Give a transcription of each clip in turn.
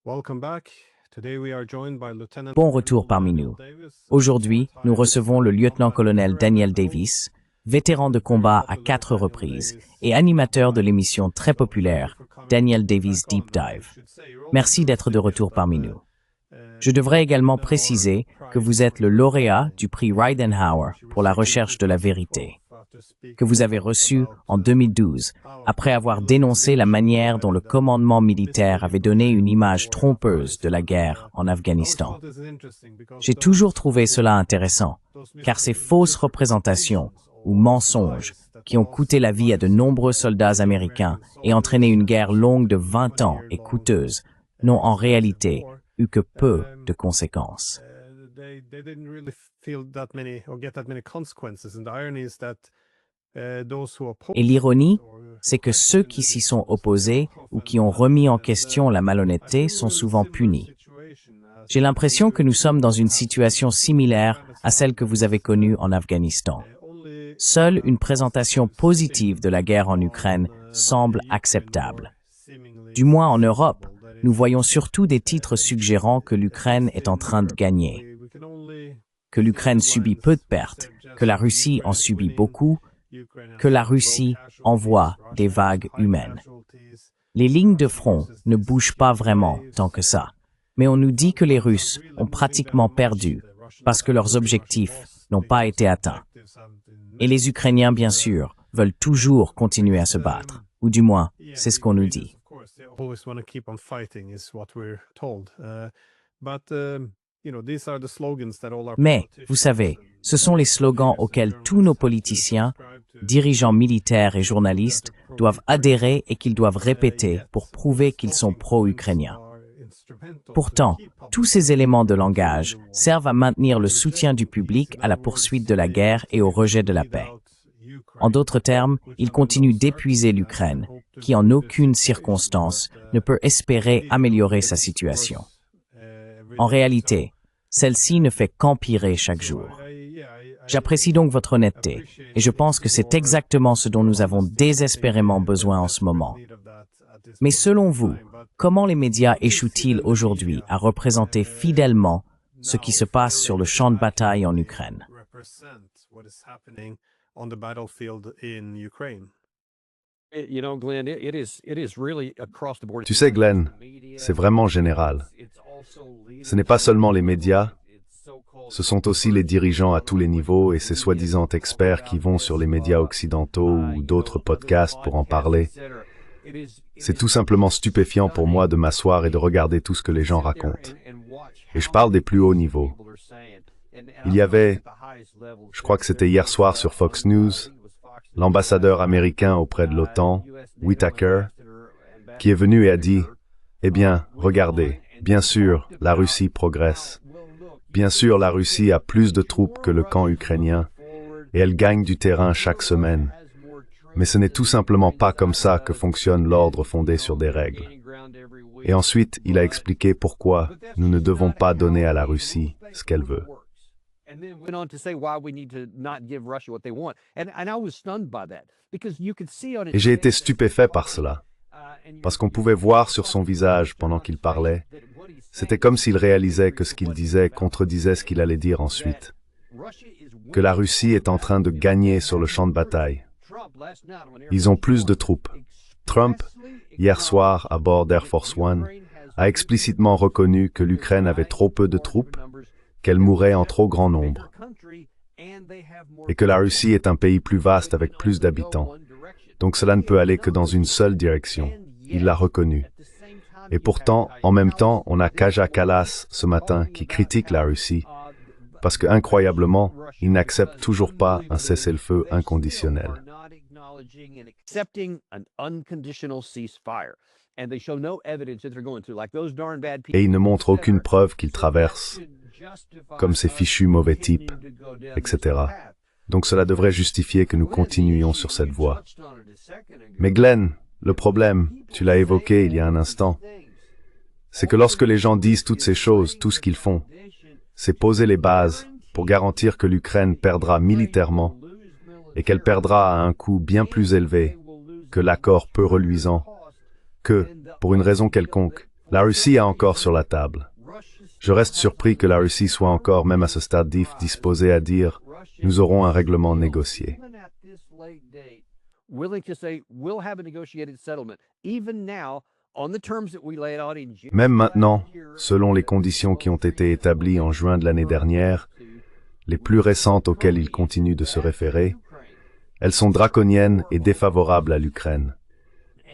Bon retour parmi nous. Aujourd'hui, nous recevons le lieutenant-colonel Daniel Davis, vétéran de combat à 4 reprises et animateur de l'émission très populaire Daniel Davis Deep Dive. Merci d'être de retour parmi nous. Je devrais également préciser que vous êtes le lauréat du prix Ridenhour pour la recherche de la vérité, que vous avez reçu en 2012, après avoir dénoncé la manière dont le commandement militaire avait donné une image trompeuse de la guerre en Afghanistan. J'ai toujours trouvé cela intéressant, car ces fausses représentations ou mensonges qui ont coûté la vie à de nombreux soldats américains et entraîné une guerre longue de 20 ans et coûteuse n'ont en réalité eu que peu de conséquences. Et l'ironie, c'est que ceux qui s'y sont opposés ou qui ont remis en question la malhonnêteté sont souvent punis. J'ai l'impression que nous sommes dans une situation similaire à celle que vous avez connue en Afghanistan. Seule une présentation positive de la guerre en Ukraine semble acceptable. Du moins en Europe, nous voyons surtout des titres suggérant que l'Ukraine est en train de gagner, que l'Ukraine subit peu de pertes, que la Russie en subit beaucoup, que la Russie envoie des vagues humaines. Les lignes de front ne bougent pas vraiment tant que ça, mais on nous dit que les Russes ont pratiquement perdu parce que leurs objectifs n'ont pas été atteints. Et les Ukrainiens, bien sûr, veulent toujours continuer à se battre, ou du moins, c'est ce qu'on nous dit. Mais, vous savez, ce sont les slogans auxquels tous nos politiciens, dirigeants militaires et journalistes doivent adhérer et qu'ils doivent répéter pour prouver qu'ils sont pro-ukrainiens. Pourtant, tous ces éléments de langage servent à maintenir le soutien du public à la poursuite de la guerre et au rejet de la paix. En d'autres termes, ils continuent d'épuiser l'Ukraine, qui en aucune circonstance ne peut espérer améliorer sa situation. En réalité, celle-ci ne fait qu'empirer chaque jour. J'apprécie donc votre honnêteté, et je pense que c'est exactement ce dont nous avons désespérément besoin en ce moment. Mais selon vous, comment les médias échouent-ils aujourd'hui à représenter fidèlement ce qui se passe sur le champ de bataille en Ukraine? Tu sais, Glenn, c'est vraiment général. Ce n'est pas seulement les médias, ce sont aussi les dirigeants à tous les niveaux et ces soi-disant experts qui vont sur les médias occidentaux ou d'autres podcasts pour en parler. C'est tout simplement stupéfiant pour moi de m'asseoir et de regarder tout ce que les gens racontent. Et je parle des plus hauts niveaux. Il y avait, je crois que c'était hier soir sur Fox News, l'ambassadeur américain auprès de l'OTAN, Whitaker, qui est venu et a dit « Eh bien, regardez, bien sûr, la Russie progresse. Bien sûr, la Russie a plus de troupes que le camp ukrainien, et elle gagne du terrain chaque semaine. Mais ce n'est tout simplement pas comme ça que fonctionne l'ordre fondé sur des règles. » Et ensuite, il a expliqué pourquoi nous ne devons pas donner à la Russie ce qu'elle veut. Et j'ai été stupéfait par cela, parce qu'on pouvait voir sur son visage pendant qu'il parlait, c'était comme s'il réalisait que ce qu'il disait contredisait ce qu'il allait dire ensuite, que la Russie est en train de gagner sur le champ de bataille. Ils ont plus de troupes. Trump, hier soir à bord d'Air Force One, a explicitement reconnu que l'Ukraine avait trop peu de troupes, qu'elle mourait en trop grand nombre, et que la Russie est un pays plus vaste avec plus d'habitants. Donc cela ne peut aller que dans une seule direction. Il l'a reconnu. Et pourtant, en même temps, on a Kaja Kallas ce matin qui critique la Russie, parce que, incroyablement, il n'accepte toujours pas un cessez-le-feu inconditionnel. Et il ne montre aucune preuve qu'il traverse, comme ces fichus mauvais types, etc. Donc cela devrait justifier que nous continuions sur cette voie. Mais Glenn, le problème, tu l'as évoqué il y a un instant, c'est que lorsque les gens disent toutes ces choses, tout ce qu'ils font, c'est poser les bases pour garantir que l'Ukraine perdra militairement et qu'elle perdra à un coût bien plus élevé que l'accord peu reluisant, que, pour une raison quelconque, La Russie est encore sur la table. Je reste surpris que la Russie soit encore, même à ce stade disposée à dire « nous aurons un règlement négocié ». Même maintenant, selon les conditions qui ont été établies en juin de l'année dernière, les plus récentes auxquelles il continue de se référer, elles sont draconiennes et défavorables à l'Ukraine.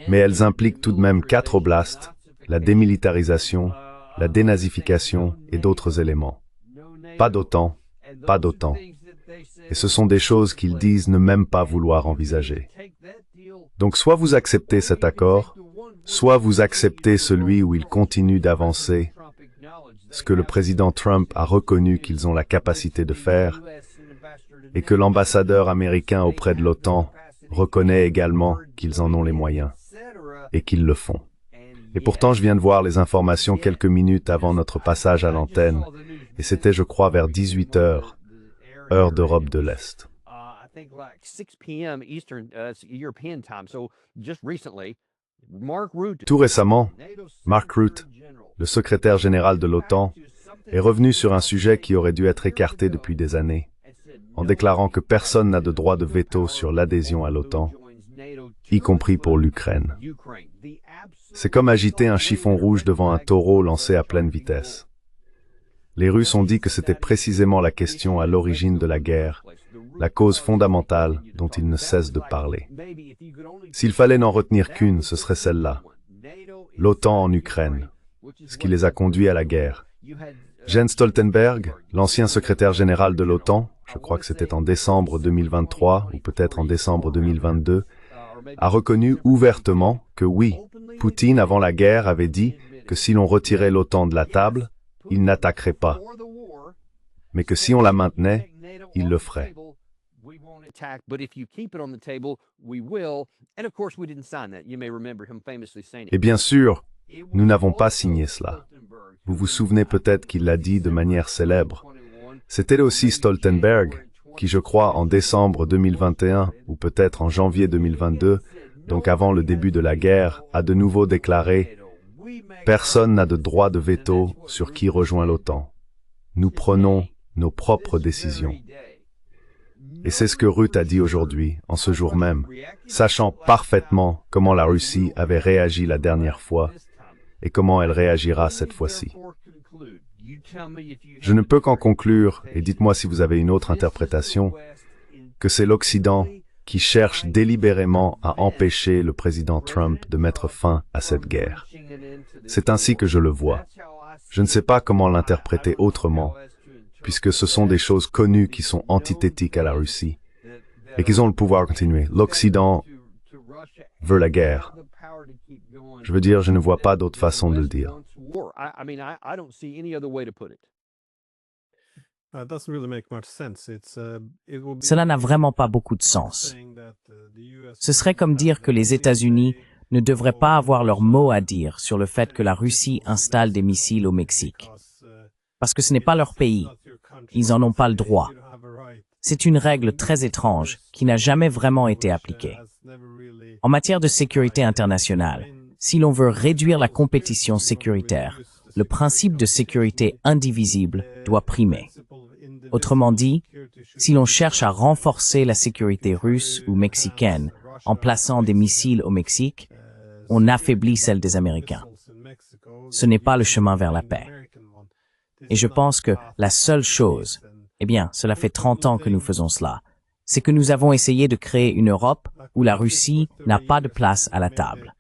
Mais elles impliquent tout de même 4 oblasts, la démilitarisation, la dénazification et d'autres éléments. Pas d'OTAN, pas d'OTAN. Et ce sont des choses qu'ils disent ne même pas vouloir envisager. Donc soit vous acceptez cet accord, soit vous acceptez celui où ils continuent d'avancer, ce que le président Trump a reconnu qu'ils ont la capacité de faire, et que l'ambassadeur américain auprès de l'OTAN reconnaît également qu'ils en ont les moyens, et qu'ils le font. Et pourtant, je viens de voir les informations quelques minutes avant notre passage à l'antenne, et c'était, je crois, vers 18 heures, heure d'Europe de l'Est. Tout récemment, Mark Rutte, le secrétaire général de l'OTAN, est revenu sur un sujet qui aurait dû être écarté depuis des années, en déclarant que personne n'a de droit de veto sur l'adhésion à l'OTAN, y compris pour l'Ukraine. C'est comme agiter un chiffon rouge devant un taureau lancé à pleine vitesse. Les Russes ont dit que c'était précisément la question à l'origine de la guerre, la cause fondamentale dont ils ne cessent de parler. S'il fallait n'en retenir qu'une, ce serait celle-là. L'OTAN en Ukraine, ce qui les a conduits à la guerre. Jens Stoltenberg, l'ancien secrétaire général de l'OTAN, je crois que c'était en décembre 2023 ou peut-être en décembre 2022, a reconnu ouvertement que oui, Poutine avant la guerre avait dit que si l'on retirait l'OTAN de la table, il n'attaquerait pas, mais que si on la maintenait, il le ferait. Et bien sûr, nous n'avons pas signé cela. Vous vous souvenez peut-être qu'il l'a dit de manière célèbre. C'était aussi Stoltenberg qui, je crois, en décembre 2021 ou peut-être en janvier 2022, donc avant le début de la guerre, a de nouveau déclaré « Personne n'a de droit de veto sur qui rejoint l'OTAN. Nous prenons nos propres décisions. » Et c'est ce que Rutte a dit aujourd'hui, en ce jour même, sachant parfaitement comment la Russie avait réagi la dernière fois et comment elle réagira cette fois-ci. Je ne peux qu'en conclure, et dites-moi si vous avez une autre interprétation, que c'est l'Occident qui cherche délibérément à empêcher le président Trump de mettre fin à cette guerre. C'est ainsi que je le vois. Je ne sais pas comment l'interpréter autrement, puisque ce sont des choses connues qui sont antithétiques à la Russie, et qu'ils ont le pouvoir de continuer. L'Occident veut la guerre. Je veux dire, je ne vois pas d'autre façon de le dire. Cela n'a vraiment pas beaucoup de sens. Ce serait comme dire que les États-Unis ne devraient pas avoir leur mot à dire sur le fait que la Russie installe des missiles au Mexique. Parce que ce n'est pas leur pays. Ils n'en ont pas le droit. C'est une règle très étrange qui n'a jamais vraiment été appliquée. En matière de sécurité internationale, si l'on veut réduire la compétition sécuritaire, le principe de sécurité indivisible doit primer. Autrement dit, si l'on cherche à renforcer la sécurité russe ou mexicaine en plaçant des missiles au Mexique, on affaiblit celle des Américains. Ce n'est pas le chemin vers la paix. Et je pense que la seule chose, eh bien, cela fait 30 ans que nous faisons cela, c'est que nous avons essayé de créer une Europe où la Russie n'a pas de place à la table.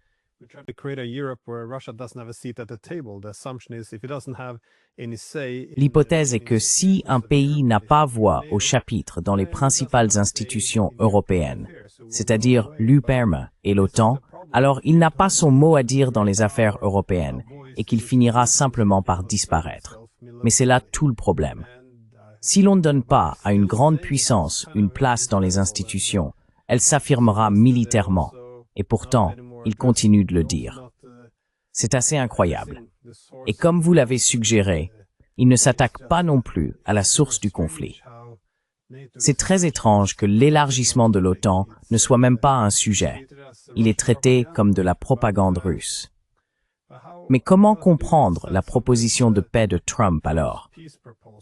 L'hypothèse est que si un pays n'a pas voix au chapitre dans les principales institutions européennes, c'est-à-dire l'UPERME et l'OTAN, alors il n'a pas son mot à dire dans les affaires européennes et qu'il finira simplement par disparaître. Mais c'est là tout le problème. Si l'on ne donne pas à une grande puissance une place dans les institutions, elle s'affirmera militairement. Et pourtant, il continue de le dire. C'est assez incroyable. Et comme vous l'avez suggéré, il ne s'attaque pas non plus à la source du conflit. C'est très étrange que l'élargissement de l'OTAN ne soit même pas un sujet. Il est traité comme de la propagande russe. Mais comment comprendre la proposition de paix de Trump alors?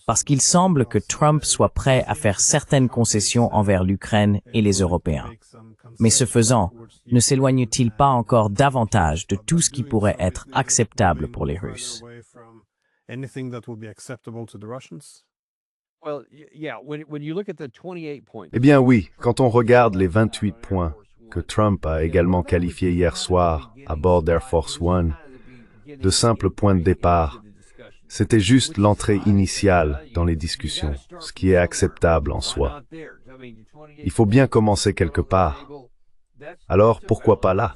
Parce qu'il semble que Trump soit prêt à faire certaines concessions envers l'Ukraine et les Européens. Mais ce faisant, ne s'éloigne-t-il pas encore davantage de tout ce qui pourrait être acceptable pour les Russes? Eh bien oui, quand on regarde les 28 points que Trump a également qualifiés hier soir à bord d'Air Force One de simples points de départ, c'était juste l'entrée initiale dans les discussions, ce qui est acceptable en soi. Il faut bien commencer quelque part. Alors, pourquoi pas là?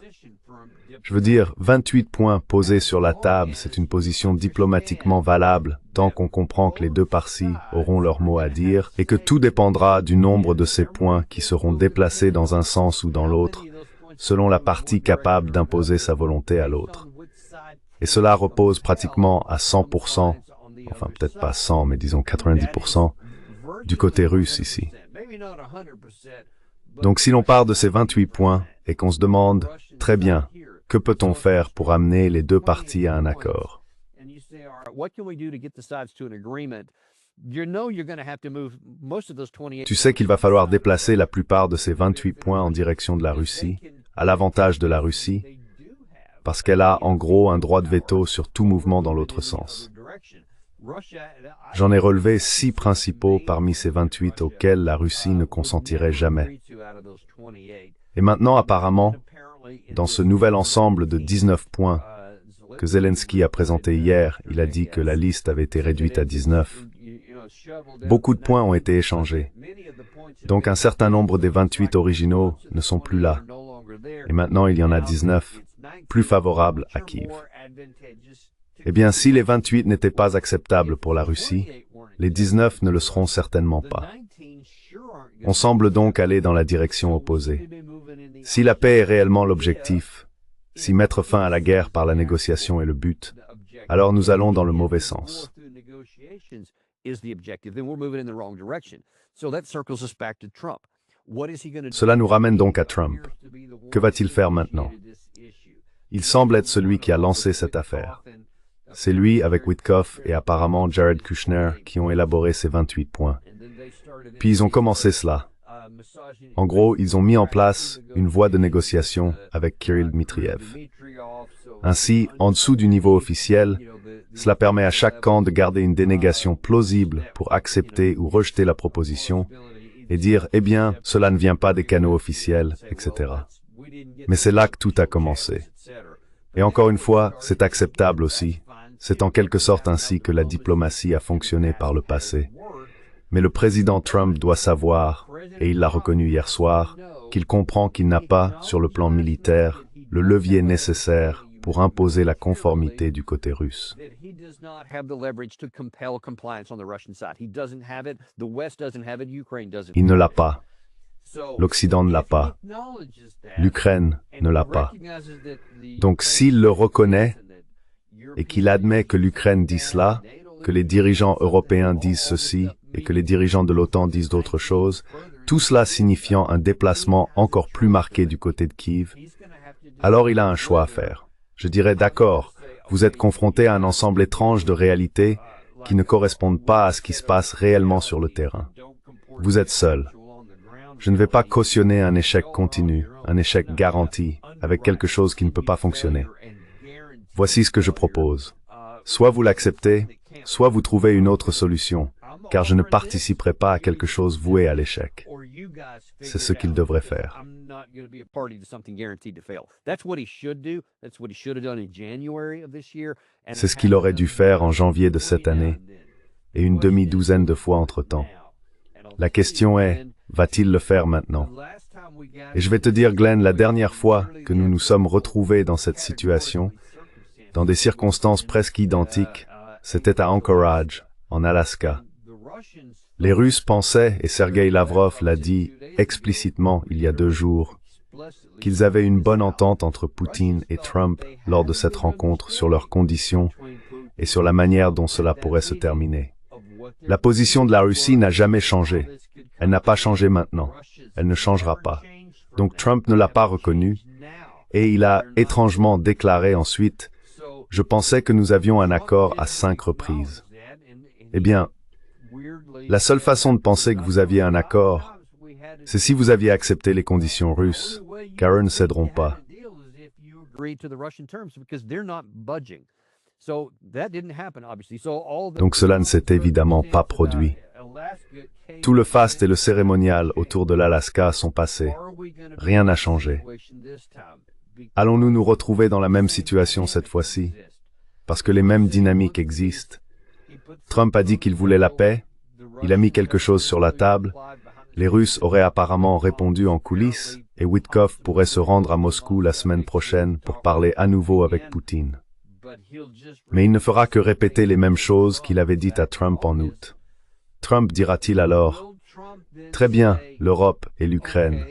Je veux dire, 28 points posés sur la table, c'est une position diplomatiquement valable tant qu'on comprend que les deux parties auront leur mot à dire et que tout dépendra du nombre de ces points qui seront déplacés dans un sens ou dans l'autre, selon la partie capable d'imposer sa volonté à l'autre. Et cela repose pratiquement à 100%, enfin peut-être pas 100, mais disons 90%, du côté russe ici. Donc si l'on part de ces 28 points et qu'on se demande, très bien, que peut-on faire pour amener les deux parties à un accord? Tu sais qu'il va falloir déplacer la plupart de ces 28 points en direction de la Russie, à l'avantage de la Russie, parce qu'elle a en gros un droit de veto sur tout mouvement dans l'autre sens. J'en ai relevé 6 principaux parmi ces 28 auxquels la Russie ne consentirait jamais. Et maintenant, apparemment, dans ce nouvel ensemble de 19 points que Zelensky a présenté hier, il a dit que la liste avait été réduite à 19. Beaucoup de points ont été échangés. Donc un certain nombre des 28 originaux ne sont plus là. Et maintenant, il y en a 19, plus favorables à Kiev. Eh bien, si les 28 n'étaient pas acceptables pour la Russie, les 19 ne le seront certainement pas. On semble donc aller dans la direction opposée. Si la paix est réellement l'objectif, si mettre fin à la guerre par la négociation est le but, alors nous allons dans le mauvais sens. Cela nous ramène donc à Trump. Que va-t-il faire maintenant? Il semble être celui qui a lancé cette affaire. C'est lui, avec Witkoff et apparemment Jared Kushner, qui ont élaboré ces 28 points. Puis ils ont commencé cela. En gros, ils ont mis en place une voie de négociation avec Kirill Dmitriev. Ainsi, en dessous du niveau officiel, cela permet à chaque camp de garder une dénégation plausible pour accepter ou rejeter la proposition et dire « Eh bien, cela ne vient pas des canaux officiels, etc. » Mais c'est là que tout a commencé. Et encore une fois, c'est acceptable aussi. C'est en quelque sorte ainsi que la diplomatie a fonctionné par le passé. Mais le président Trump doit savoir, et il l'a reconnu hier soir, qu'il comprend qu'il n'a pas, sur le plan militaire, le levier nécessaire pour imposer la conformité du côté russe. Il ne l'a pas. L'Occident ne l'a pas. L'Ukraine ne l'a pas. Donc s'il le reconnaît et qu'il admet que l'Ukraine dit cela, que les dirigeants européens disent ceci et que les dirigeants de l'OTAN disent d'autres choses, tout cela signifiant un déplacement encore plus marqué du côté de Kiev, alors il a un choix à faire. Je dirais d'accord, vous êtes confronté à un ensemble étrange de réalités qui ne correspondent pas à ce qui se passe réellement sur le terrain. Vous êtes seul. Je ne vais pas cautionner un échec continu, un échec garanti, avec quelque chose qui ne peut pas fonctionner. Voici ce que je propose. Soit vous l'acceptez, soit vous trouvez une autre solution, car je ne participerai pas à quelque chose voué à l'échec. C'est ce qu'il devrait faire. C'est ce qu'il aurait dû faire en janvier de cette année, et une demi-douzaine de fois entre-temps. La question est, va-t-il le faire maintenant? Et je vais te dire, Glenn, la dernière fois que nous nous sommes retrouvés dans cette situation, dans des circonstances presque identiques, c'était à Anchorage, en Alaska. Les Russes pensaient, et Sergei Lavrov l'a dit explicitement il y a 2 jours, qu'ils avaient une bonne entente entre Poutine et Trump lors de cette rencontre sur leurs conditions et sur la manière dont cela pourrait se terminer. La position de la Russie n'a jamais changé. Elle n'a pas changé maintenant. Elle ne changera pas. Donc Trump ne l'a pas reconnu et il a étrangement déclaré ensuite « Je pensais que nous avions un accord à 5 reprises. Eh bien, la seule façon de penser que vous aviez un accord, c'est si vous aviez accepté les conditions russes, car eux ne céderont pas. Donc cela ne s'est évidemment pas produit. Tout le faste et le cérémonial autour de l'Alaska sont passés. Rien n'a changé. Allons-nous nous retrouver dans la même situation cette fois-ci? Parce que les mêmes dynamiques existent. Trump a dit qu'il voulait la paix. Il a mis quelque chose sur la table. Les Russes auraient apparemment répondu en coulisses et Witkoff pourrait se rendre à Moscou la semaine prochaine pour parler à nouveau avec Poutine. Mais il ne fera que répéter les mêmes choses qu'il avait dites à Trump en août. Trump dira-t-il alors, « Très bien, l'Europe et l'Ukraine,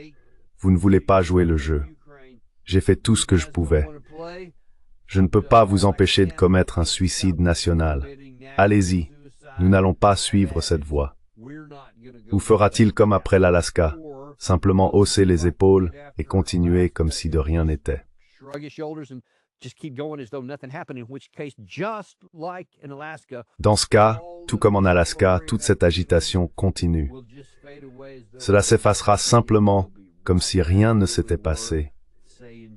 vous ne voulez pas jouer le jeu. J'ai fait tout ce que je pouvais. Je ne peux pas vous empêcher de commettre un suicide national. Allez-y, nous n'allons pas suivre cette voie. » Ou fera-t-il comme après l'Alaska, simplement hausser les épaules et continuer comme si de rien n'était? Dans ce cas, tout comme en Alaska, toute cette agitation continue. Cela s'effacera simplement comme si rien ne s'était passé.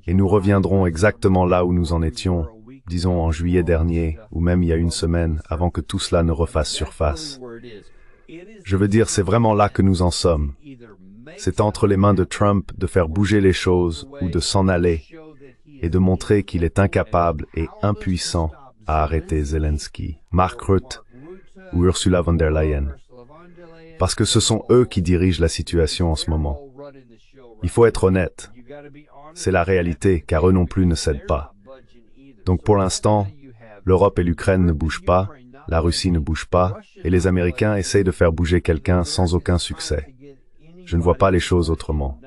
Et nous reviendrons exactement là où nous en étions, disons en juillet dernier, ou même il y a une semaine, avant que tout cela ne refasse surface. Je veux dire, c'est vraiment là que nous en sommes. C'est entre les mains de Trump de faire bouger les choses ou de s'en aller et de montrer qu'il est incapable et impuissant à arrêter Zelensky, Mark Rutte ou Ursula von der Leyen. Parce que ce sont eux qui dirigent la situation en ce moment. Il faut être honnête. C'est la réalité, car eux non plus ne cèdent pas. Donc pour l'instant, l'Europe et l'Ukraine ne bougent pas, la Russie ne bouge pas, et les Américains essayent de faire bouger quelqu'un sans aucun succès. Je ne vois pas les choses autrement.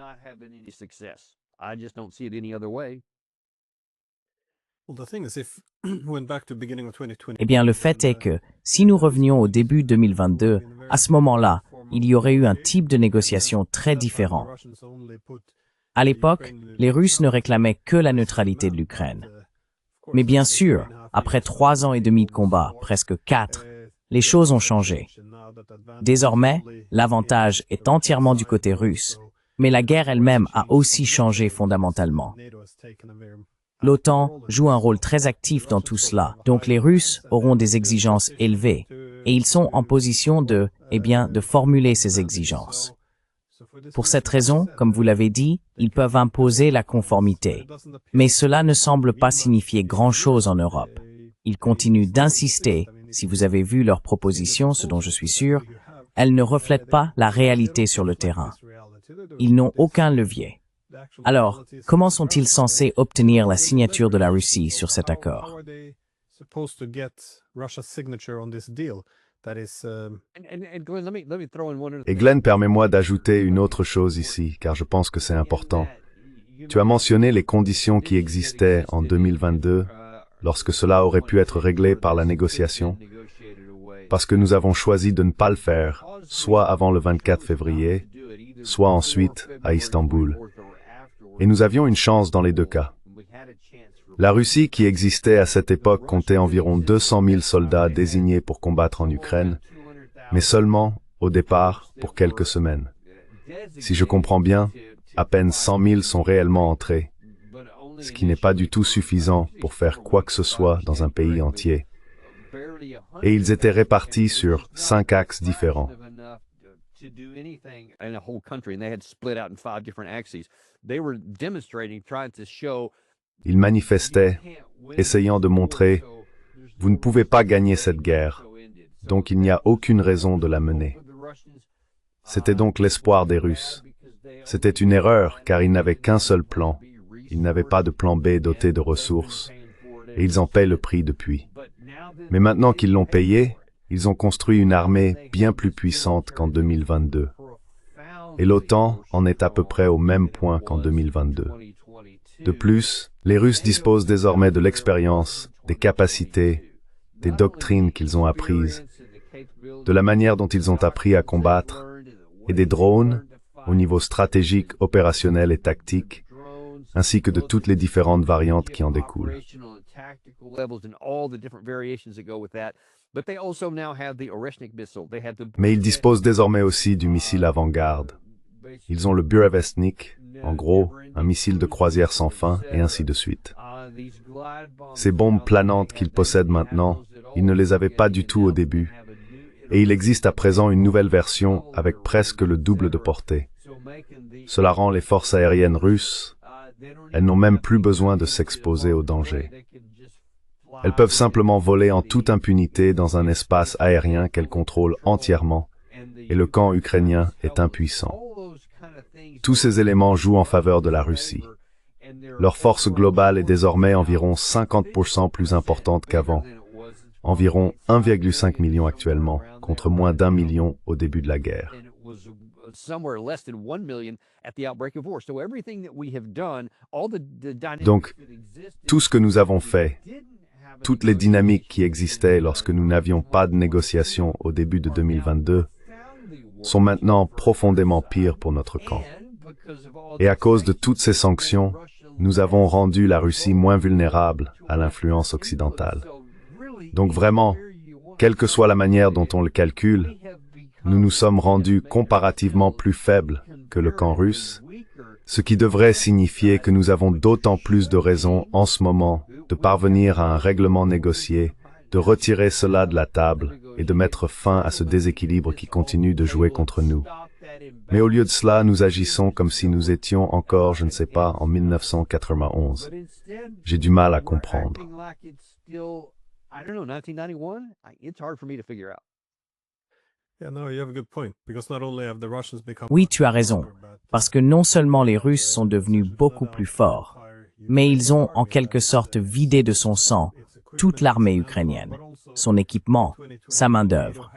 Eh bien, le fait est que, si nous revenions au début 2022, à ce moment-là, il y aurait eu un type de négociation très différent. À l'époque, les Russes ne réclamaient que la neutralité de l'Ukraine. Mais bien sûr, après 3 ans et demi de combat, presque 4, les choses ont changé. Désormais, l'avantage est entièrement du côté russe, mais la guerre elle-même a aussi changé fondamentalement. L'OTAN joue un rôle très actif dans tout cela, donc les Russes auront des exigences élevées, et ils sont en position de formuler ces exigences. Pour cette raison, comme vous l'avez dit, ils peuvent imposer la conformité. Mais cela ne semble pas signifier grand-chose en Europe. Ils continuent d'insister, si vous avez vu leurs propositions, ce dont je suis sûr, elles ne reflètent pas la réalité sur le terrain. Ils n'ont aucun levier. Alors, comment sont-ils censés obtenir la signature de la Russie sur cet accord? Et Glenn, permets-moi d'ajouter une autre chose ici, car je pense que c'est important. Tu as mentionné les conditions qui existaient en 2022, lorsque cela aurait pu être réglé par la négociation, parce que nous avons choisi de ne pas le faire, soit avant le 24 février, soit ensuite à Istanbul. Et nous avions une chance dans les deux cas. La Russie qui existait à cette époque comptait environ 200 000 soldats désignés pour combattre en Ukraine, mais seulement, au départ, pour quelques semaines. Si je comprends bien, à peine 100 000 sont réellement entrés, ce qui n'est pas du tout suffisant pour faire quoi que ce soit dans un pays entier. Et ils étaient répartis sur 5 axes différents. Ils manifestaient, essayant de montrer « Vous ne pouvez pas gagner cette guerre, donc il n'y a aucune raison de la mener. » C'était donc l'espoir des Russes. C'était une erreur, car ils n'avaient qu'un seul plan. Ils n'avaient pas de plan B doté de ressources, et ils en paient le prix depuis. Mais maintenant qu'ils l'ont payé, ils ont construit une armée bien plus puissante qu'en 2022. Et l'OTAN en est à peu près au même point qu'en 2022. De plus, les Russes disposent désormais de l'expérience, des capacités, des doctrines qu'ils ont apprises, de la manière dont ils ont appris à combattre, et des drones, au niveau stratégique, opérationnel et tactique, ainsi que de toutes les différentes variantes qui en découlent. Mais ils disposent désormais aussi du missile avant-garde. Ils ont le Burevestnik, en gros, un missile de croisière sans fin, et ainsi de suite. Ces bombes planantes qu'ils possèdent maintenant, ils ne les avaient pas du tout au début. Et il existe à présent une nouvelle version avec presque le double de portée. Cela rend les forces aériennes russes, elles n'ont même plus besoin de s'exposer au danger. Elles peuvent simplement voler en toute impunité dans un espace aérien qu'elles contrôlent entièrement, et le camp ukrainien est impuissant. Tous ces éléments jouent en faveur de la Russie. Leur force globale est désormais environ 50% plus importante qu'avant, environ 1,5 million actuellement, contre moins d'1 million au début de la guerre. Donc, tout ce que nous avons fait, toutes les dynamiques qui existaient lorsque nous n'avions pas de négociations au début de 2022, sont maintenant profondément pires pour notre camp. Et à cause de toutes ces sanctions, nous avons rendu la Russie moins vulnérable à l'influence occidentale. Donc vraiment, quelle que soit la manière dont on le calcule, nous nous sommes rendus comparativement plus faibles que le camp russe, ce qui devrait signifier que nous avons d'autant plus de raisons en ce moment de parvenir à un règlement négocié, de retirer cela de la table et de mettre fin à ce déséquilibre qui continue de jouer contre nous. Mais au lieu de cela, nous agissons comme si nous étions encore, je ne sais pas, en 1991. J'ai du mal à comprendre. Oui, tu as raison, parce que non seulement les Russes sont devenus beaucoup plus forts, mais ils ont en quelque sorte vidé de son sang toute l'armée ukrainienne, son équipement, sa main-d'œuvre.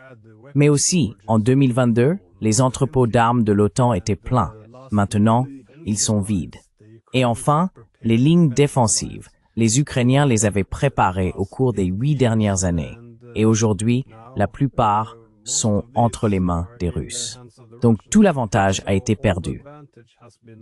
Mais aussi, en 2022, les entrepôts d'armes de l'OTAN étaient pleins. Maintenant, ils sont vides. Et enfin, les lignes défensives. Les Ukrainiens les avaient préparées au cours des 8 dernières années. Et aujourd'hui, la plupart sont entre les mains des Russes. Donc tout l'avantage a été perdu.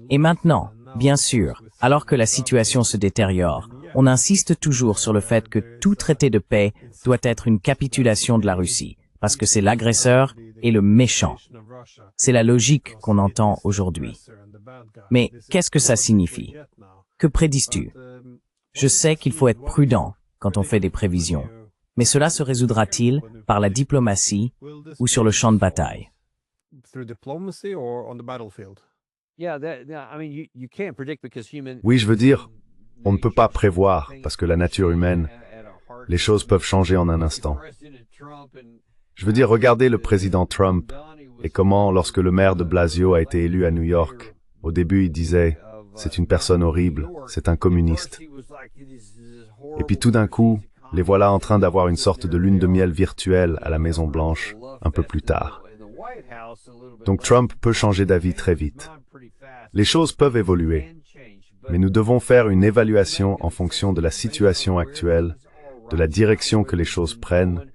Et maintenant, bien sûr, alors que la situation se détériore, on insiste toujours sur le fait que tout traité de paix doit être une capitulation de la Russie, parce que c'est l'agresseur et le méchant. C'est la logique qu'on entend aujourd'hui. Mais qu'est-ce que ça signifie? Que prédises-tu? Je sais qu'il faut être prudent quand on fait des prévisions, mais cela se résoudra-t-il par la diplomatie ou sur le champ de bataille? Oui, je veux dire, on ne peut pas prévoir, parce que la nature humaine, les choses peuvent changer en un instant. Je veux dire, regardez le président Trump et comment, lorsque le maire de Blasio a été élu à New York, au début il disait « c'est une personne horrible, c'est un communiste ». Et puis tout d'un coup, les voilà en train d'avoir une sorte de lune de miel virtuelle à la Maison-Blanche, un peu plus tard. Donc Trump peut changer d'avis très vite. Les choses peuvent évoluer, mais nous devons faire une évaluation en fonction de la situation actuelle, de la direction que les choses prennent,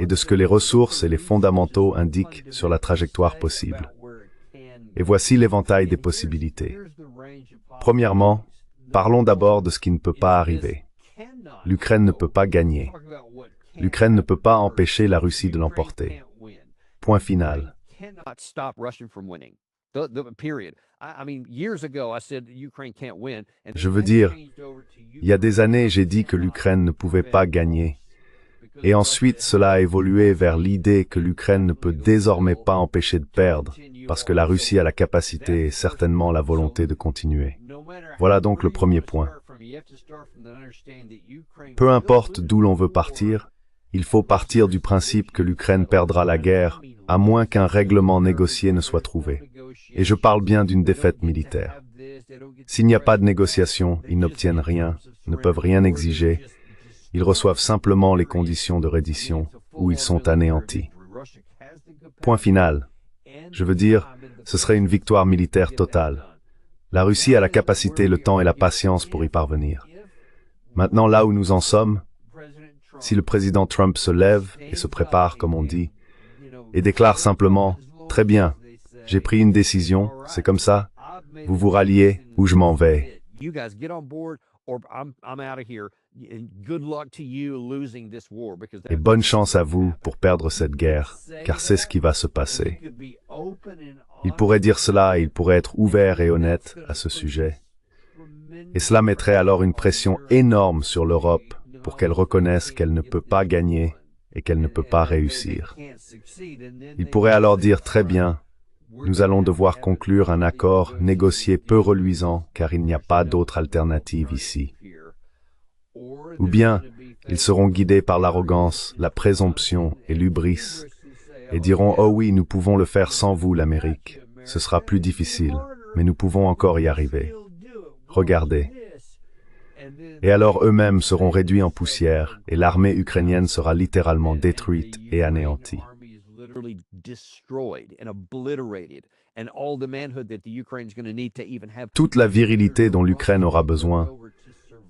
et de ce que les ressources et les fondamentaux indiquent sur la trajectoire possible. Et voici l'éventail des possibilités. Premièrement, parlons d'abord de ce qui ne peut pas arriver. L'Ukraine ne peut pas gagner. L'Ukraine ne peut pas empêcher la Russie de l'emporter. Point final. Je veux dire, il y a des années, j'ai dit que l'Ukraine ne pouvait pas gagner. Et ensuite, cela a évolué vers l'idée que l'Ukraine ne peut désormais pas empêcher de perdre, parce que la Russie a la capacité et certainement la volonté de continuer. Voilà donc le premier point. Peu importe d'où l'on veut partir, il faut partir du principe que l'Ukraine perdra la guerre, à moins qu'un règlement négocié ne soit trouvé. Et je parle bien d'une défaite militaire. S'il n'y a pas de négociation, ils n'obtiennent rien, ne peuvent rien exiger. Ils reçoivent simplement les conditions de reddition, où ils sont anéantis. Point final. Je veux dire, ce serait une victoire militaire totale. La Russie a la capacité, le temps et la patience pour y parvenir. Maintenant, là où nous en sommes, si le président Trump se lève et se prépare, comme on dit, et déclare simplement « Très bien, j'ai pris une décision, c'est comme ça, vous vous ralliez ou je m'en vais », Et bonne chance à vous pour perdre cette guerre, car c'est ce qui va se passer. Il pourrait dire cela et il pourrait être ouvert et honnête à ce sujet. Et cela mettrait alors une pression énorme sur l'Europe pour qu'elle reconnaisse qu'elle ne peut pas gagner et qu'elle ne peut pas réussir. Il pourrait alors dire très bien, nous allons devoir conclure un accord négocié peu reluisant car il n'y a pas d'autre alternative ici. Ou bien, ils seront guidés par l'arrogance, la présomption et l'hubris et diront « Oh oui, nous pouvons le faire sans vous, l'Amérique. Ce sera plus difficile, mais nous pouvons encore y arriver. Regardez. » Et alors eux-mêmes seront réduits en poussière et l'armée ukrainienne sera littéralement détruite et anéantie. Toute la virilité dont l'Ukraine aura besoin,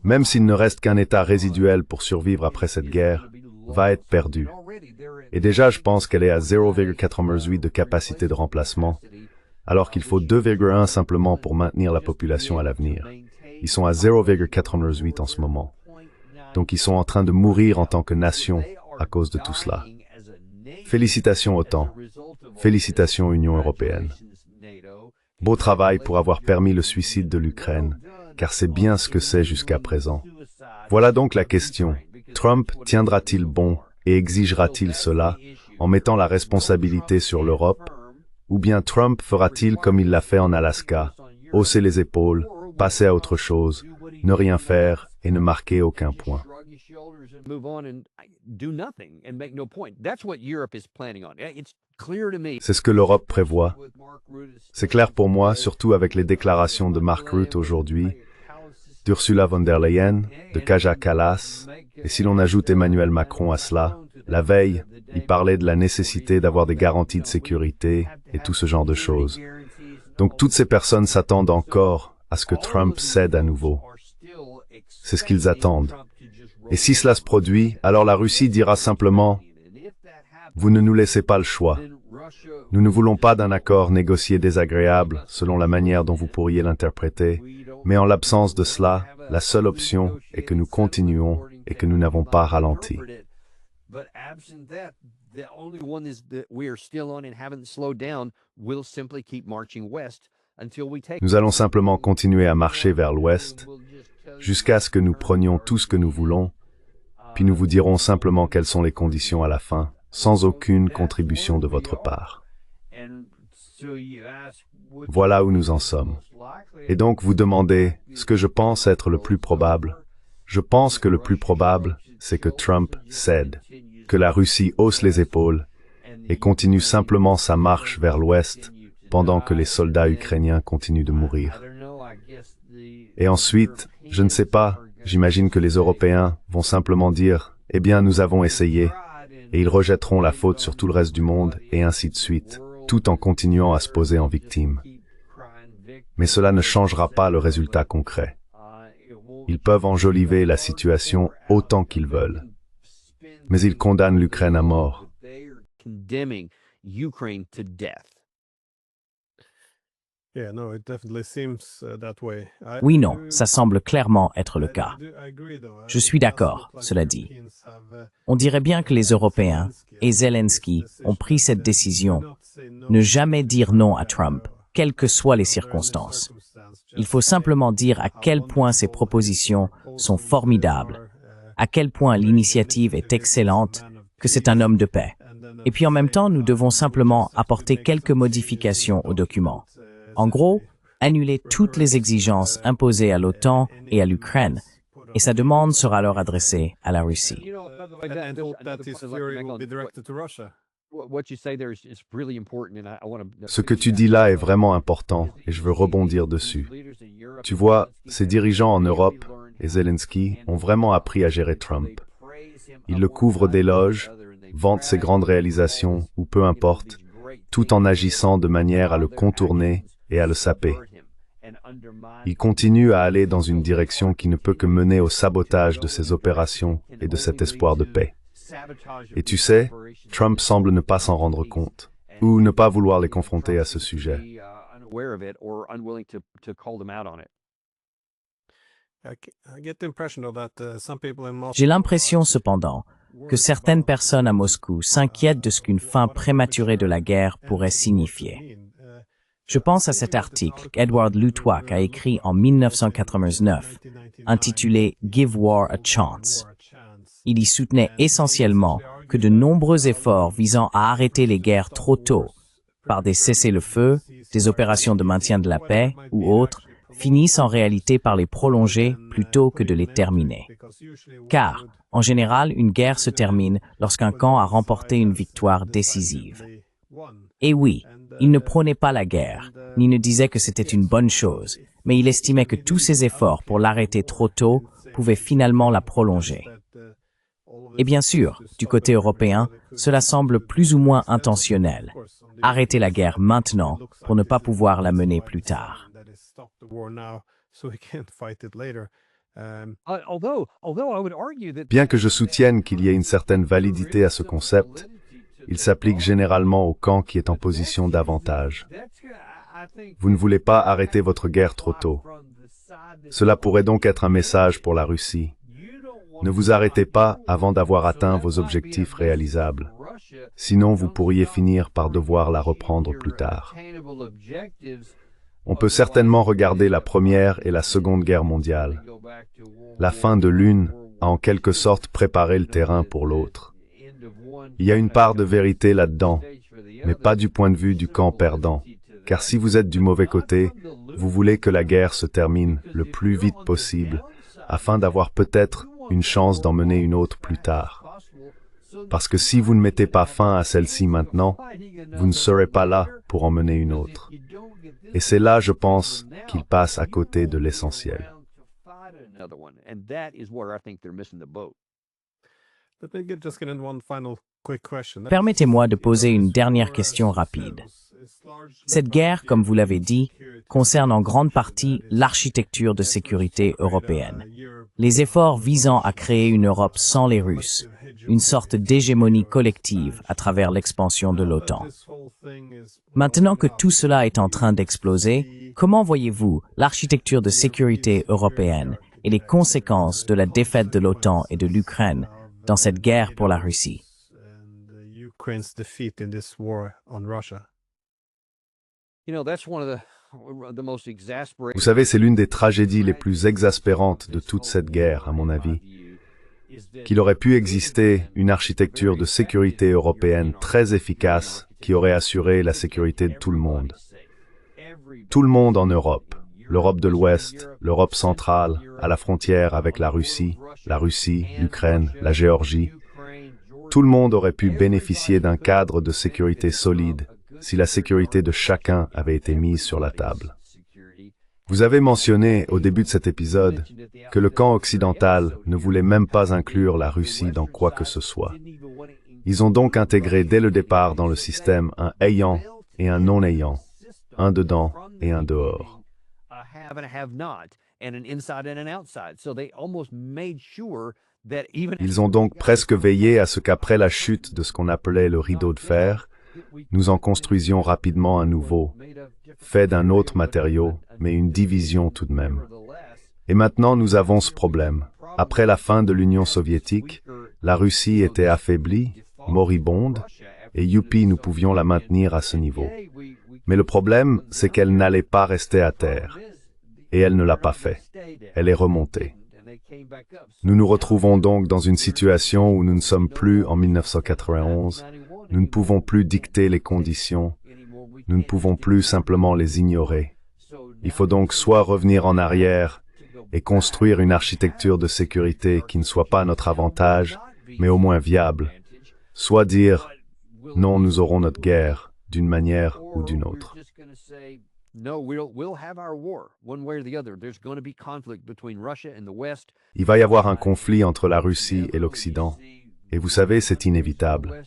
même s'il ne reste qu'un État résiduel pour survivre après cette guerre, va être perdue. Et déjà, je pense qu'elle est à 0,88 de capacité de remplacement, alors qu'il faut 2,1 simplement pour maintenir la population à l'avenir. Ils sont à 0,88 en ce moment. Donc ils sont en train de mourir en tant que nation à cause de tout cela. Félicitations OTAN. Félicitations Union européenne. Beau travail pour avoir permis le suicide de l'Ukraine, car c'est bien ce que c'est jusqu'à présent. Voilà donc la question. Trump tiendra-t-il bon et exigera-t-il cela en mettant la responsabilité sur l'Europe? Ou bien Trump fera-t-il comme il l'a fait en Alaska, hausser les épaules, passer à autre chose, ne rien faire et ne marquer aucun point? C'est ce que l'Europe prévoit. C'est clair pour moi, surtout avec les déclarations de Mark Rutte aujourd'hui, d'Ursula von der Leyen, de Kaja Kallas, et si l'on ajoute Emmanuel Macron à cela, la veille, il parlait de la nécessité d'avoir des garanties de sécurité et tout ce genre de choses. Donc toutes ces personnes s'attendent encore à ce que Trump cède à nouveau. C'est ce qu'ils attendent. Et si cela se produit, alors la Russie dira simplement « Vous ne nous laissez pas le choix. Nous ne voulons pas d'un accord négocié désagréable, selon la manière dont vous pourriez l'interpréter, mais en l'absence de cela, la seule option est que nous continuons et que nous n'avons pas ralenti. » Nous allons simplement continuer à marcher vers l'ouest, jusqu'à ce que nous prenions tout ce que nous voulons, puis nous vous dirons simplement quelles sont les conditions à la fin, sans aucune contribution de votre part. Voilà où nous en sommes. Et donc vous demandez ce que je pense être le plus probable. Je pense que le plus probable, c'est que Trump cède, que la Russie hausse les épaules et continue simplement sa marche vers l'ouest pendant que les soldats ukrainiens continuent de mourir. Et ensuite, je ne sais pas, j'imagine que les Européens vont simplement dire « Eh bien, nous avons essayé », et ils rejetteront la faute sur tout le reste du monde, et ainsi de suite, tout en continuant à se poser en victime. Mais cela ne changera pas le résultat concret. Ils peuvent enjoliver la situation autant qu'ils veulent, mais ils condamnent l'Ukraine à mort. Oui, non, ça semble clairement être le cas. Je suis d'accord, cela dit. On dirait bien que les Européens et Zelensky ont pris cette décision, ne jamais dire non à Trump, quelles que soient les circonstances. Il faut simplement dire à quel point ces propositions sont formidables, à quel point l'initiative est excellente, que c'est un homme de paix. Et puis en même temps, nous devons simplement apporter quelques modifications au document. En gros, annuler toutes les exigences imposées à l'OTAN et à l'Ukraine, et sa demande sera alors adressée à la Russie. Ce que tu dis là est vraiment important, et je veux rebondir dessus. Tu vois, ces dirigeants en Europe et Zelensky ont vraiment appris à gérer Trump. Ils le couvrent d'éloges, vantent ses grandes réalisations, ou peu importe, tout en agissant de manière à le contourner et à le saper. Il continue à aller dans une direction qui ne peut que mener au sabotage de ses opérations et de cet espoir de paix. Et tu sais, Trump semble ne pas s'en rendre compte, ou ne pas vouloir les confronter à ce sujet. J'ai l'impression cependant que certaines personnes à Moscou s'inquiètent de ce qu'une fin prématurée de la guerre pourrait signifier. Je pense à cet article qu'Edward Luttwak a écrit en 1989, intitulé « Give War a Chance ». Il y soutenait essentiellement que de nombreux efforts visant à arrêter les guerres trop tôt, par des cessez-le-feu, des opérations de maintien de la paix ou autres, finissent en réalité par les prolonger plutôt que de les terminer. Car, en général, une guerre se termine lorsqu'un camp a remporté une victoire décisive. Et oui, il ne prônait pas la guerre, ni ne disait que c'était une bonne chose, mais il estimait que tous ses efforts pour l'arrêter trop tôt pouvaient finalement la prolonger. Et bien sûr, du côté européen, cela semble plus ou moins intentionnel. Arrêter la guerre maintenant pour ne pas pouvoir la mener plus tard. Bien que je soutienne qu'il y ait une certaine validité à ce concept, il s'applique généralement au camp qui est en position d'avantage. Vous ne voulez pas arrêter votre guerre trop tôt. Cela pourrait donc être un message pour la Russie. Ne vous arrêtez pas avant d'avoir atteint vos objectifs réalisables. Sinon, vous pourriez finir par devoir la reprendre plus tard. On peut certainement regarder la Première et la Seconde Guerre mondiale. La fin de l'une a en quelque sorte préparé le terrain pour l'autre. Il y a une part de vérité là-dedans, mais pas du point de vue du camp perdant. Car si vous êtes du mauvais côté, vous voulez que la guerre se termine le plus vite possible, afin d'avoir peut-être une chance d'en mener une autre plus tard. Parce que si vous ne mettez pas fin à celle-ci maintenant, vous ne serez pas là pour en mener une autre. Et c'est là, je pense, qu'ils passent à côté de l'essentiel. Permettez-moi de poser une dernière question rapide. Cette guerre, comme vous l'avez dit, concerne en grande partie l'architecture de sécurité européenne. Les efforts visant à créer une Europe sans les Russes, une sorte d'hégémonie collective à travers l'expansion de l'OTAN. Maintenant que tout cela est en train d'exploser, comment voyez-vous l'architecture de sécurité européenne et les conséquences de la défaite de l'OTAN et de l'Ukraine dans cette guerre pour la Russie? Vous savez, c'est l'une des tragédies les plus exaspérantes de toute cette guerre, à mon avis. Qu'il aurait pu exister une architecture de sécurité européenne très efficace qui aurait assuré la sécurité de tout le monde. Tout le monde en Europe, l'Europe de l'Ouest, l'Europe centrale, à la frontière avec la Russie, l'Ukraine, la Géorgie. Tout le monde aurait pu bénéficier d'un cadre de sécurité solide si la sécurité de chacun avait été mise sur la table. Vous avez mentionné, au début de cet épisode, que le camp occidental ne voulait même pas inclure la Russie dans quoi que ce soit. Ils ont donc intégré dès le départ dans le système un ayant et un non-ayant, un dedans et un dehors. Ils ont donc presque veillé à ce qu'après la chute de ce qu'on appelait le rideau de fer, nous en construisions rapidement un nouveau, fait d'un autre matériau, mais une division tout de même. Et maintenant, nous avons ce problème. Après la fin de l'Union soviétique, la Russie était affaiblie, moribonde, et youpi, nous pouvions la maintenir à ce niveau. Mais le problème, c'est qu'elle n'allait pas rester à terre. Et elle ne l'a pas fait. Elle est remontée. Nous nous retrouvons donc dans une situation où nous ne sommes plus en 1991. Nous ne pouvons plus dicter les conditions. Nous ne pouvons plus simplement les ignorer. Il faut donc soit revenir en arrière et construire une architecture de sécurité qui ne soit pas à notre avantage, mais au moins viable, soit dire « non, nous aurons notre guerre d'une manière ou d'une autre ». Il va y avoir un conflit entre la Russie et l'Occident. Et vous savez, c'est inévitable.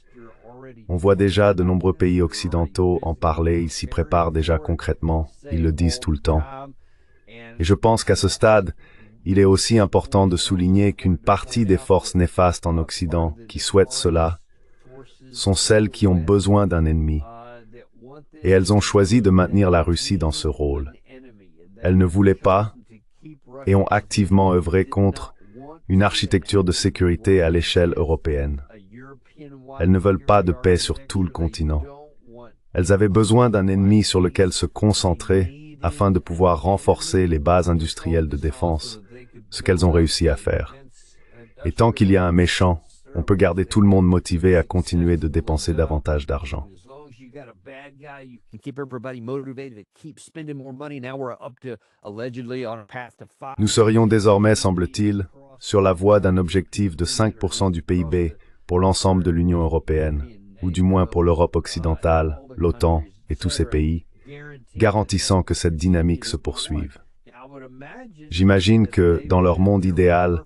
On voit déjà de nombreux pays occidentaux en parler, ils s'y préparent déjà concrètement, ils le disent tout le temps. Et je pense qu'à ce stade, il est aussi important de souligner qu'une partie des forces néfastes en Occident qui souhaitent cela sont celles qui ont besoin d'un ennemi. Et elles ont choisi de maintenir la Russie dans ce rôle. Elles ne voulaient pas, et ont activement œuvré contre une architecture de sécurité à l'échelle européenne. Elles ne veulent pas de paix sur tout le continent. Elles avaient besoin d'un ennemi sur lequel se concentrer afin de pouvoir renforcer les bases industrielles de défense, ce qu'elles ont réussi à faire. Et tant qu'il y a un méchant, on peut garder tout le monde motivé à continuer de dépenser davantage d'argent. Nous serions désormais, semble-t-il, sur la voie d'un objectif de 5% du PIB pour l'ensemble de l'Union européenne, ou du moins pour l'Europe occidentale, l'OTAN et tous ces pays, garantissant que cette dynamique se poursuive. J'imagine que, dans leur monde idéal,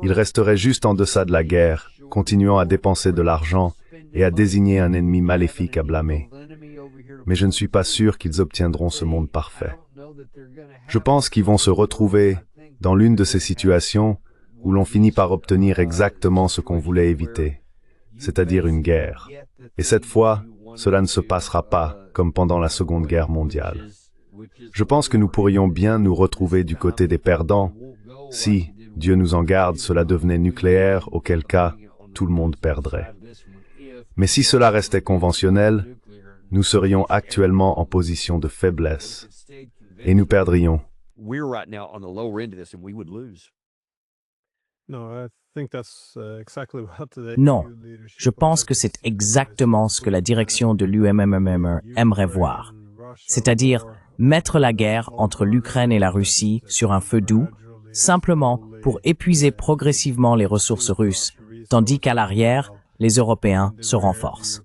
ils resteraient juste en deçà de la guerre, continuant à dépenser de l'argent et à désigner un ennemi maléfique à blâmer. Mais je ne suis pas sûr qu'ils obtiendront ce monde parfait. Je pense qu'ils vont se retrouver dans l'une de ces situations où l'on finit par obtenir exactement ce qu'on voulait éviter, c'est-à-dire une guerre. Et cette fois, cela ne se passera pas comme pendant la Seconde Guerre mondiale. Je pense que nous pourrions bien nous retrouver du côté des perdants si, Dieu nous en garde, cela devenait nucléaire, auquel cas, tout le monde perdrait. Mais si cela restait conventionnel, nous serions actuellement en position de faiblesse et nous perdrions. Non, je pense que c'est exactement ce que la direction de l'UMMM aimerait voir, c'est-à-dire mettre la guerre entre l'Ukraine et la Russie sur un feu doux, simplement pour épuiser progressivement les ressources russes, tandis qu'à l'arrière, les Européens se renforcent.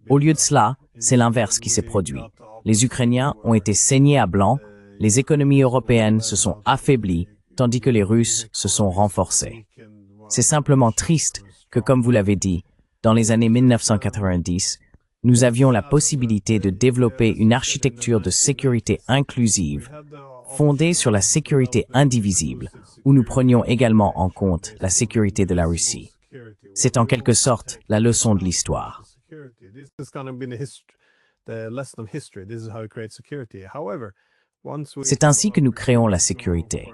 Au lieu de cela, c'est l'inverse qui s'est produit. Les Ukrainiens ont été saignés à blanc, les économies européennes se sont affaiblies, tandis que les Russes se sont renforcés. C'est simplement triste que, comme vous l'avez dit, dans les années 1990, nous avions la possibilité de développer une architecture de sécurité inclusive, fondée sur la sécurité indivisible, où nous prenions également en compte la sécurité de la Russie. C'est en quelque sorte la leçon de l'histoire. C'est ainsi que nous créons la sécurité.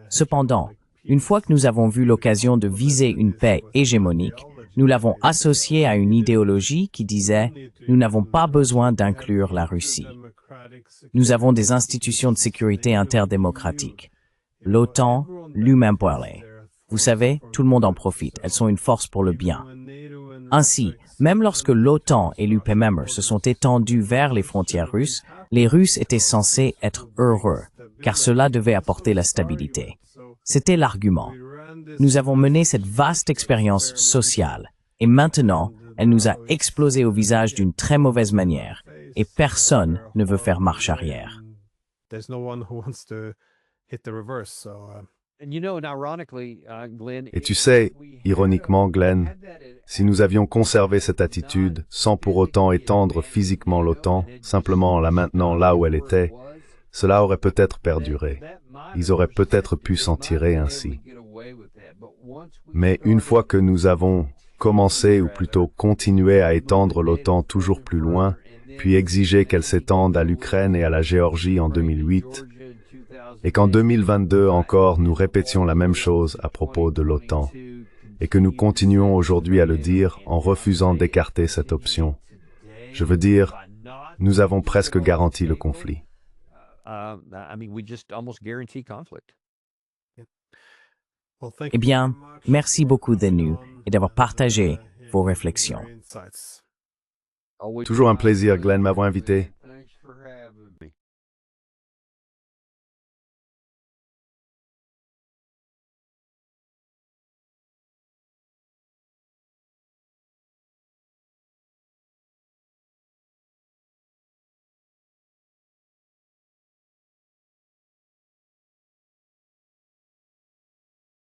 Cependant, une fois que nous avons vu l'occasion de viser une paix hégémonique, nous l'avons associée à une idéologie qui disait « Nous n'avons pas besoin d'inclure la Russie. Nous avons des institutions de sécurité interdémocratiques. L'OTAN, l'UMPLA. Vous savez, tout le monde en profite. Elles sont une force pour le bien. » Ainsi, même lorsque l'OTAN et l'UPMM se sont étendus vers les frontières russes, les Russes étaient censés être heureux, car cela devait apporter la stabilité. C'était l'argument. Nous avons mené cette vaste expérience sociale, et maintenant, elle nous a explosé au visage d'une très mauvaise manière, et personne ne veut faire marche arrière. Et tu sais, ironiquement, Glenn, si nous avions conservé cette attitude sans pour autant étendre physiquement l'OTAN, simplement en la maintenant là où elle était, cela aurait peut-être perduré. Ils auraient peut-être pu s'en tirer ainsi. Mais une fois que nous avons commencé, ou plutôt continué à étendre l'OTAN toujours plus loin, puis exiger qu'elle s'étende à l'Ukraine et à la Géorgie en 2008, et qu'en 2022 encore nous répétions la même chose à propos de l'OTAN, et que nous continuons aujourd'hui à le dire en refusant d'écarter cette option. Je veux dire, nous avons presque garanti le conflit. Eh bien, merci beaucoup Denu et d'avoir partagé vos réflexions. Toujours un plaisir, Glenn, m'avoir invité.